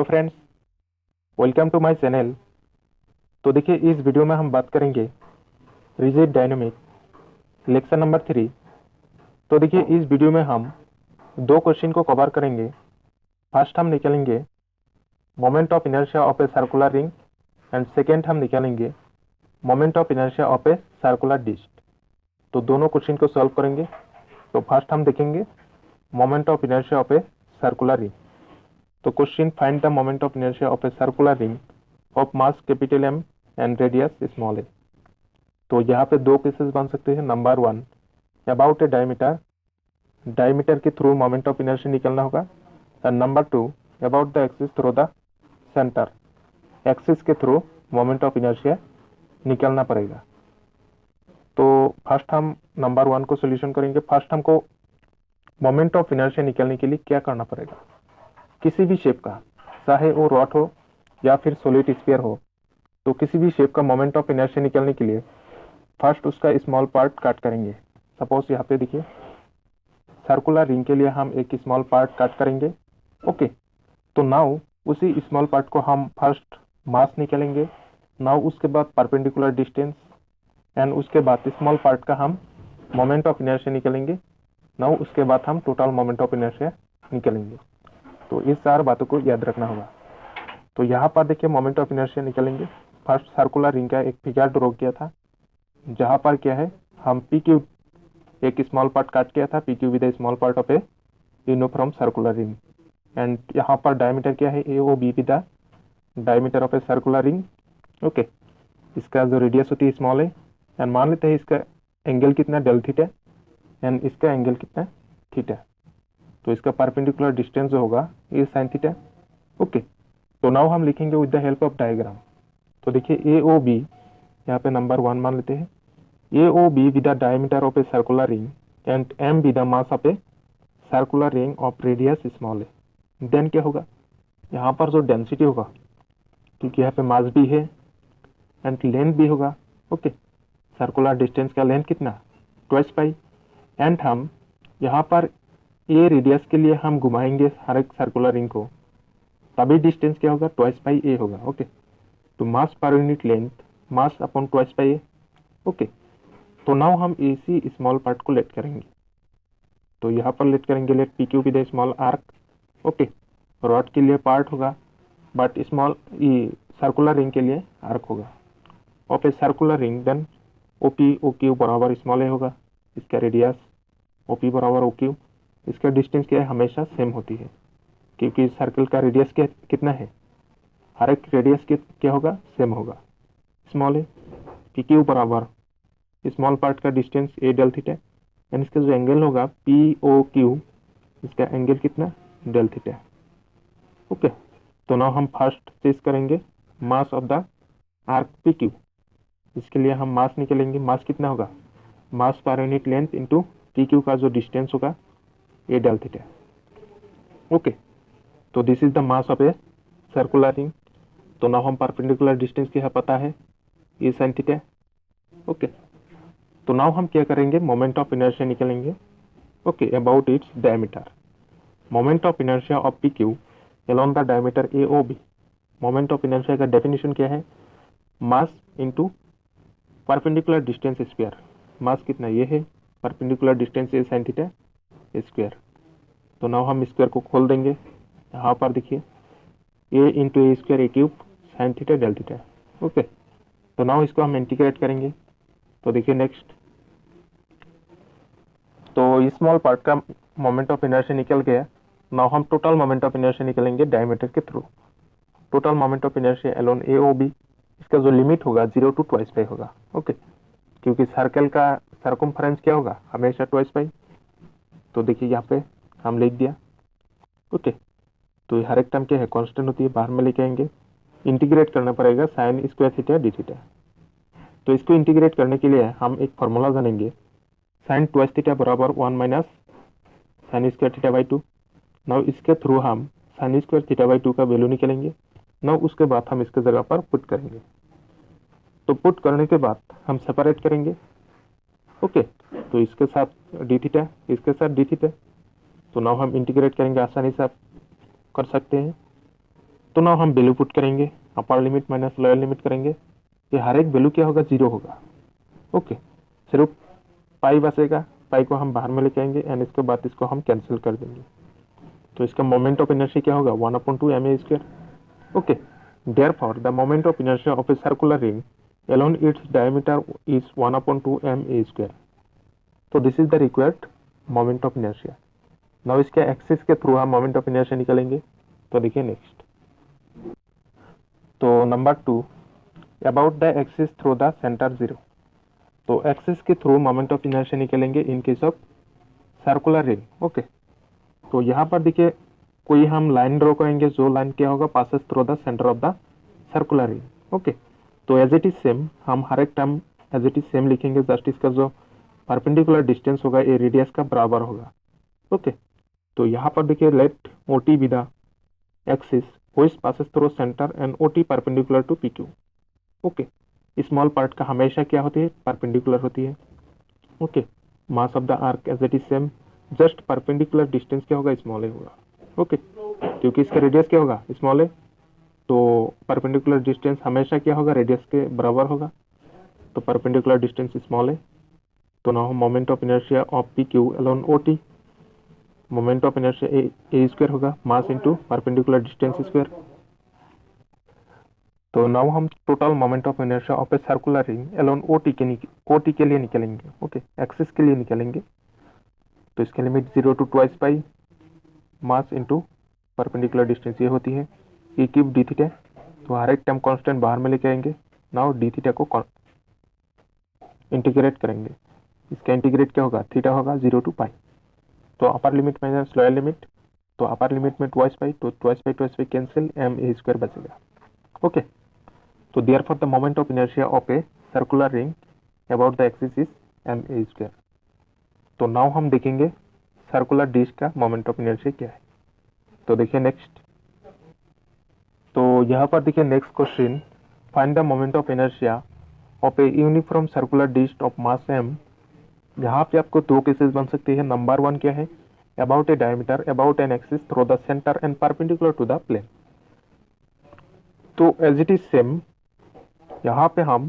Hello friends, welcome to my channel. तो देखिए, इस वीडियो में हम बात करेंगे रिजिड डायनेमिक लेक्चर नंबर 3। तो देखिए, इस वीडियो में हम दो क्वेश्चन को कवर करेंगे। फर्स्ट हम निकालेंगे moment of inertia of a circular ring and second हम निकालेंगे moment of inertia of a circular disc. तो दोनों क्वेश्चन को सॉल्व करेंगे। तो फर्स्ट हम देखेंगे moment of inertia of a circular ring. तो question, find the moment of inertia of a circular ring of mass capital M and radius small a. तो यहाँ पे दो केसेस बन सकते हैं। Number 1, about a diameter, diameter के through moment of inertia निकलना होगा। And number 2, about the axis through the center, axis के थ्रू मोमेंट ऑफ इनर्शिया निकलना पड़ेगा। तो फर्स्ट हम नंबर 1 को सोल्यूशन करेंगे। फर्स्ट हमको मोमेंट ऑफ इनर्शिया निकलने के लिए क्या करना पड़ेगा। किसी भी शेप का, चाहे वो रॉड हो या फिर सॉलिड स्फीयर हो, तो किसी भी शेप का मोमेंट ऑफ इनर्शिया निकलने के लिए फर्स्ट उसका स्मॉल पार्ट काट करेंगे। सपोज यहाँ पे देखिए, सर्कुलर रिंग के लिए हम एक स्मॉल पार्ट काट करेंगे। ओके, तो नाउ उसी स्मॉल पार्ट को हम फर्स्ट मास निकालेंगे। नाउ उसके बाद परपेंडिकुलर डिस्टेंस एंड उसके बाद स्मॉल पार्ट का हम मोमेंट ऑफ इनर्शिया निकालेंगे। नाउ उसके बाद हम टोटल मोमेंट ऑफ इनर्शिया निकालेंगे। तो इस चार बातों को याद रखना होगा। तो यहाँ पर देखिए, मोमेंट ऑफ इनर्शिया निकालेंगे। फर्स्ट सर्कुलर रिंग का एक फिगर ड्रॉ किया था, जहाँ पर क्या है, हम पी क्यू एक स्मॉल पार्ट काट किया था, P Q with a small part of a uniform circular ring. And यहाँ पर डायमीटर क्या है, A O B with the diameter of a circular ring. Okay, इसका जो रेडियस होती है स्मॉल है। एंड मान लेते हैं इसका एंगल कितना, डेल थीटा, एंड इसका एंगल कितना, थीटा। तो इसका परपेंडिकुलर डिस्टेंस जो होगा ये साइन थीटा। ओके, तो नाउ हम लिखेंगे with the help of diagram. तो देखिए, ए ओ बी, यहाँ पे नंबर 1 मान लेते हैं, A O B with the diameter of a circular ring and M with the mass of a circular ring of radius small a. Then क्या होगा, यहाँ पर जो डेंसिटी होगा, क्योंकि यहाँ पे मास भी है एंड लेंथ भी होगा। ओके, सर्कुलर डिस्टेंस का लेंथ कितना, ट्वाइस पाई। एंड हम यहाँ पर ए रेडियस के लिए हम घुमाएंगे हर एक सर्कुलर रिंग को, तभी डिस्टेंस क्या होगा, ट्वाइस पाई ए होगा। ओके, तो mass per unit length, mass upon twice pi a. Okay, तो नाउ हम इसी स्मॉल पार्ट को लेट करेंगे। तो यहाँ पर लेट करेंगे, let P Q with a small arc. Okay, rod के लिए पार्ट होगा, बट स्मॉल सर्कुलर रिंग के लिए आर्क होगा of a circular ring. Then O P O Q बराबर स्मॉल ए होगा, इसका रेडियस ओ पी बराबर ओ क्यू। इसका डिस्टेंस क्या है, हमेशा सेम होती है, क्योंकि सर्कल का रेडियस कितना है, हर एक रेडियस क्या होगा, सेम होगा, स्मॉल ए। पी क्यू बराबर स्मॉल पार्ट का distance a del theta, and इसका जो एंगल होगा पी ओ क्यू, इसका एंगल कितना, डेल थीटा। ओके, तो नाउ हम फर्स्ट चेज करेंगे mass of the arc P Q. इसके लिए हम मास निकालेंगे। मास कितना होगा, mass per unit length into P Q का जो डिस्टेंस होगा ए डेल थीटा। ओके, तो this is the mass of a circular ring. तो नाउ हम परपेंडिकुलर डिस्टेंस क्या पता है, ए साइन थीटा। ओके, तो नाउ हम क्या करेंगे, मोमेंट ऑफ इनर्शिया निकालेंगे। Okay, about its diameter, moment of inertia of P Q along the diameter A O B. Moment of inertia का डेफिनेशन क्या है, मास into perpendicular distance square. Mass कितना, ये है, perpendicular distance a sine theta square. तो now हम square को खोल देंगे। यहाँ पर देखिए, a into a square a cube sine theta del theta. Okay, तो नाउ इसको हम इंटीग्रेट करेंगे। तो देखिए नेक्स्ट, तो स्मॉल पार्ट का मोमेंट ऑफ इनर्शिया निकल गया। नाउ हम टोटल मोमेंट ऑफ इनर्शिया निकलेंगे डायमीटर के through. Total moment of inertia along A O B, इसका जो लिमिट होगा 0 टू ट्वाइस पाई होगा। ओके, क्योंकि सर्कल का सर्कमफ्रेंस क्या होगा, हमेशा ट्वाइस पाई। तो देखिए यहाँ पे हम लिख दिया। ओके, तो हर एक टर्म क्या है, कांस्टेंट होती है, बाहर में लेके आएंगे, इंटीग्रेट करना पड़ेगा sine square theta D theta. तो इसको इंटीग्रेट करने के लिए हम एक फॉर्मूला जानेंगे, साइन ट्वाइस थीटा बराबर 1 minus sine square theta by 2। Now इसके थ्रू हम साइन स्क्वायर थीटा बाई 2 का वैल्यू निकालेंगे। नाउ उसके बाद हम इसके जगह पर पुट करेंगे। तो पुट करने के बाद हम सेपरेट करेंगे। ओके, तो इसके साथ डी थीटा, इसके साथ डी थीटा। तो नाउ हम इंटीग्रेट करेंगे, आसानी से आप कर सकते हैं। तो ना हम वैल्यू पुट करेंगे, अपर लिमिट माइनस लोअर लिमिट करेंगे, ये हर एक वैल्यू क्या होगा, 0 होगा। ओके, सिर्फ पाई बचेगा, पाई को हम बाहर में लेके आएंगे एंड इसके बाद इसको हम कैंसिल कर देंगे। तो इसका मोमेंट ऑफ इनर्शिया क्या होगा, 1/2 ma²। Okay, therefore the moment of inertia of a circular ring along its diameter is 1/2 ma²। तो this is the required moment of inertia. Now इसके एक्सिस के थ्रू हम मोमेंट ऑफ इनर्शिया निकालेंगे। तो देखिए next, तो number 2, about the axis through the centre 0। तो axis के थ्रू मोमेंट ऑफ इनर्शिया निकालेंगे in case of circular ring. Okay, तो यहाँ पर देखिए कोई हम लाइन ड्रॉ करेंगे, जो लाइन क्या होगा, passes through the centre of the circular ring. Okay, तो एज इट इज सेम हम हर एक term as it is same लिखेंगे, जस्ट इसका जो परपेंडिकुलर डिस्टेंस होगा ये रेडियस का बराबर होगा। ओके, तो यहाँ पर देखिए let OT be the axis which passes through centre and OT perpendicular to PQ। Okay, small part का हमेशा क्या होती है, परपेंडिकुलर होती है। Okay, mass of the arc as it is same, just perpendicular distance क्या होगा, स्मॉल ए होगा। ओके, क्योंकि इसका रेडियस क्या होगा, स्मॉल ए, तो परपेंडिकुलर डिस्टेंस हमेशा क्या होगा, रेडियस के बराबर होगा। तो परपेंडिकुलर डिस्टेंस स्मॉल है। तो now moment of inertia of PQ alone OT, moment of inertia a² होगा, mass into perpendicular distance square. तो नाउ हम total moment of inertia of a circular ring alone OT के लिए निकलेंगे। Okay, axis के लिए निकलेंगे। तो इसके limit 0 to 2 pi mass into perpendicular distance ये होती है E³ d थीटा। तो हर एक टर्म कांस्टेंट बाहर में लेके आएंगे। नाउ d थीटा को इंटीग्रेट करेंगे, इसका इंटीग्रेट क्या होगा, थीटा होगा 0 to पाई। तो अपर लिमिट माइनस लोअर लिमिट, तो अपर लिमिट में 2 पाई, तो 2 पाई कैंसिल, ma² बचेगा। ओके, तो therefore the moment of inertia of a circular ring about the axis is ma²। तो नाउ हम देखेंगे सर्कुलर डिस्क का मोमेंट ऑफ इनर्शिया क्या है। तो देखिए नेक्स्ट, तो यहाँ पर देखिए next question, find the moment of inertia of a uniform circular disc of mass m। यहाँ पे आपको दो केसेस बन सकते हैं। नंबर 1 क्या है, about a diameter about an axis through the centre and perpendicular to the plane. तो एज इट इज सेम यहाँ पे हम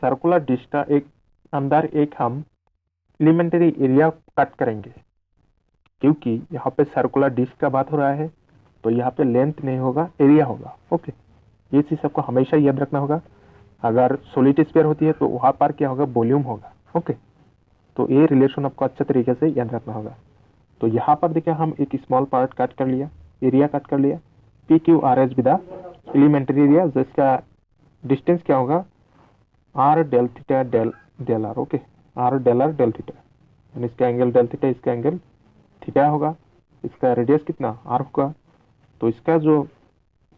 सर्कुलर डिस्क का एक अंदर एक हम एलिमेंट्री एरिया कट करेंगे, क्योंकि यहाँ पे सर्कुलर डिस्क का बात हो रहा है, तो यहाँ पे लेंथ नहीं होगा, एरिया होगा। ओके, ये चीज आपको हमेशा याद रखना होगा। अगर सॉलिड स्फीयर होती है तो वहाँ पर क्या होगा, वॉल्यूम होगा। ओके, तो ये रिलेशन आपको अच्छे तरीके से याद रखना होगा। तो यहाँ पर देखिए हम एक स्मॉल पार्ट कट कर लिया, एरिया कट कर लिया, PQRS विद एलिमेंट्री एरिया, जिसका डिस्टेंस क्या होगा, R del theta del R। Okay, R del R del theta, इसका एंगल डेल थीटा, इसका एंगल थीटा होगा, इसका रेडियस कितना R होगा, तो इसका जो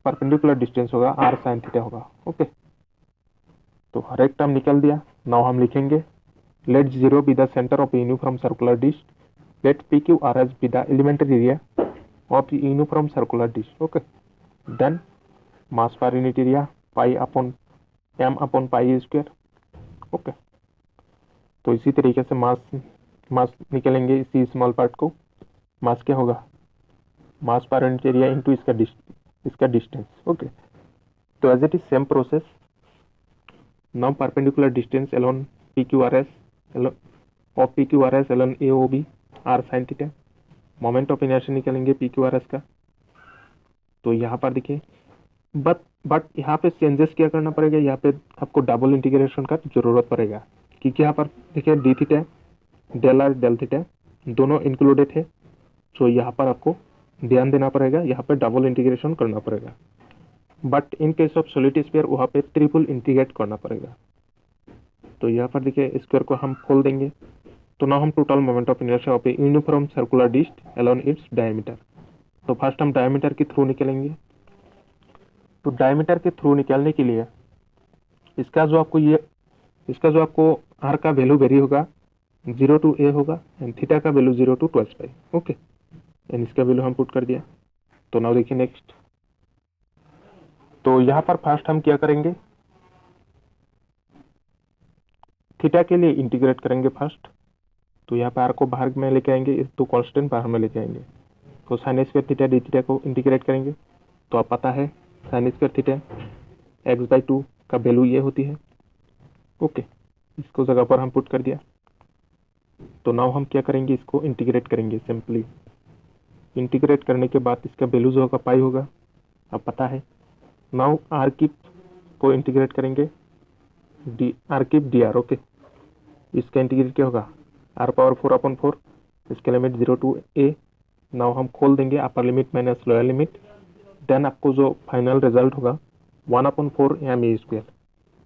परपेंडिकुलर डिस्टेंस होगा R साइन थीटा होगा। ओके, तो हर एक टर्म निकल दिया। नाउ हम लिखेंगे let 0 be the center of a uniform circular disk, let PQRS be the elementary area of the uniform circular disk। okay, then mass per unit area pi upon m upon pi square। okay, तो इसी तरीके से मास निकलेंगे इसी small part को। मास क्या होगा, mass per unit area into इसका डिस्टेंस। ओके, तो as it is same process. Now perpendicular distance along PQRS of PQRS along AOB R sine theta. Moment of inertia निकलेंगे PQRS का। तो यहाँ पर देखिए बट यहाँ पे चेंजेस क्या करना पड़ेगा, यहाँ पे आपको डबल इंटीग्रेशन का जरूरत पड़ेगा, क्योंकि यहाँ पर देखिए d theta del R del theta दोनों इंक्लूडेड है। तो यहाँ पर आपको ध्यान देना पड़ेगा, यहाँ पे डबल इंटीग्रेशन करना पड़ेगा। But in case of solid sphere वहाँ पे ट्रिपल इंटीग्रेट करना पड़ेगा। तो यहाँ पर देखिए स्क्वायर को हम खोल देंगे। तो नाउ हम total moment of inertia of a uniform circular disc along its diameter. तो फर्स्ट हम डायमीटर के थ्रू निकलेंगे। तो डायमीटर के थ्रू निकालने के लिए इसका जो आपको R का वैल्यू वेरी होगा 0 to a होगा एंड थीटा का value 0 to 2 pi. Okay, and इसका वैल्यू हम पुट कर दिया। तो नाउ देखिए नेक्स्ट, तो यहाँ पर फर्स्ट हम क्या करेंगे, थीटा के लिए इंटीग्रेट करेंगे फर्स्ट। तो यहाँ पर R को बाहर में लेके आएंगे, इस दो कांस्टेंट बाहर में लेके आएंगे। तो sine square theta D theta को इंटीग्रेट करेंगे। तो आप पता है साइन स्क्वायर थीटा x/2 का वैल्यू ये होती है। ओके, इसको जगह पर हम पुट कर दिया। तो नाउ हम क्या करेंगे, इसको इंटीग्रेट करेंगे। सिंपली इंटीग्रेट करने के बाद इसका वैल्यू जो होगा पाई होगा, अब पता है। नाउ आर किप को इंटीग्रेट करेंगे, डी आर किप डी आर। ओके, इसका इंटीग्रेट क्या होगा, r⁴/4, इसके लिमिट 0 to a। नाउ हम खोल देंगे upper limit minus lower limit, then आपको जो फाइनल रिजल्ट होगा 1/4 ma²।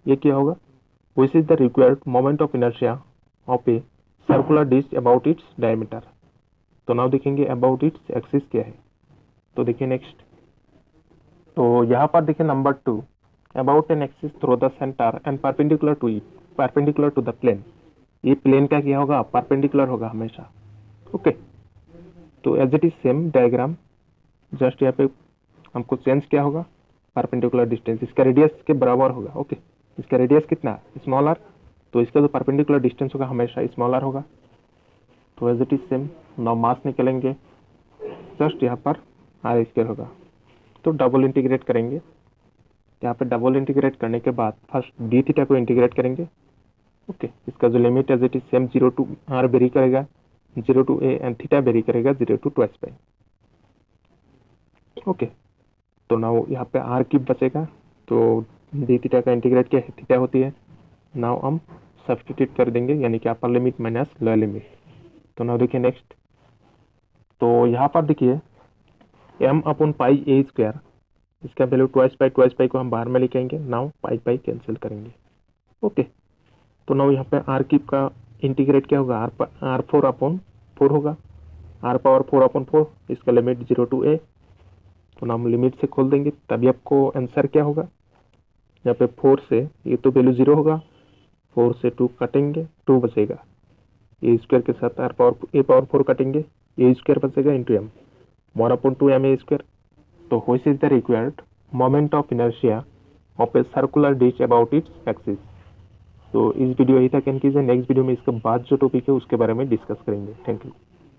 ये क्या होगा, which is the required moment of inertia of a circular disc about its diameter. तो नाउ देखेंगे अबाउट इट्स एक्सिस क्या है। तो देखिए नेक्स्ट, तो यहाँ पर देखिए number 2, about an axis through the centre and perpendicular to it, perpendicular to the plane. ये प्लेन का क्या होगा, परपेंडिकुलर होगा हमेशा। ओके, तो as it is same diagram, just यहाँ पे हमको चेंज क्या होगा, परपेंडिकुलर डिस्टेंस इसका रेडियस के बराबर होगा। ओके, इसका रेडियस कितना, स्मॉल आर, तो इसका जो परपेंडिकुलर डिस्टेंस होगा हमेशा स्मॉल आर होगा। तो as it is same, now mass निकलेंगे, जस्ट यहाँ पर r² होगा। तो डबल इंटीग्रेट करेंगे, यहाँ पे डबल इंटीग्रेट करने के बाद फर्स्ट डी थीटा को इंटीग्रेट करेंगे। ओके, इसका जो limit as it is same 0 to r vary करेगा, 0 to a and theta vary करेगा 0 to 2s/। ओके, तो नाउ यहाँ पे आर क्यूब बचेगा, तो डी थीटा का इंटीग्रेट क्या है, थीटा होती है। नाउ हम सब्सटीट्यूट कर देंगे, यानी कि अपर लिमिट माइनस लोअर लिमिट। तो नाउ देखिए नेक्स्ट, तो यहाँ पर देखिए m/πa², इसका वैल्यू 2s/2s/, को हम बाहर में लिखेंगे। नाउ पाई कैंसिल करेंगे। ओके, तो नाउ यहाँ पे आर क्यूब का इंटीग्रेट क्या होगा, r⁴/4 होगा, r⁴/4, इसका लिमिट 0 to a। तो नाम लिमिट से खोल देंगे, तभी आपको आंसर क्या होगा, यहाँ पे 4 से ये तो वैल्यू 0 होगा, 4 से 2 कटेंगे, 2 बचेगा, a² के साथ a⁴ कटेंगे, a² बचेगा इंटू m, 1/2 ma²। तो which is the required moment of inertia of a circular disc about its axis. तो इस वीडियो यही था, नेक्स्ट वीडियो में इसके बाद जो टॉपिक है उसके बारे में डिस्कस करेंगे। Thank you.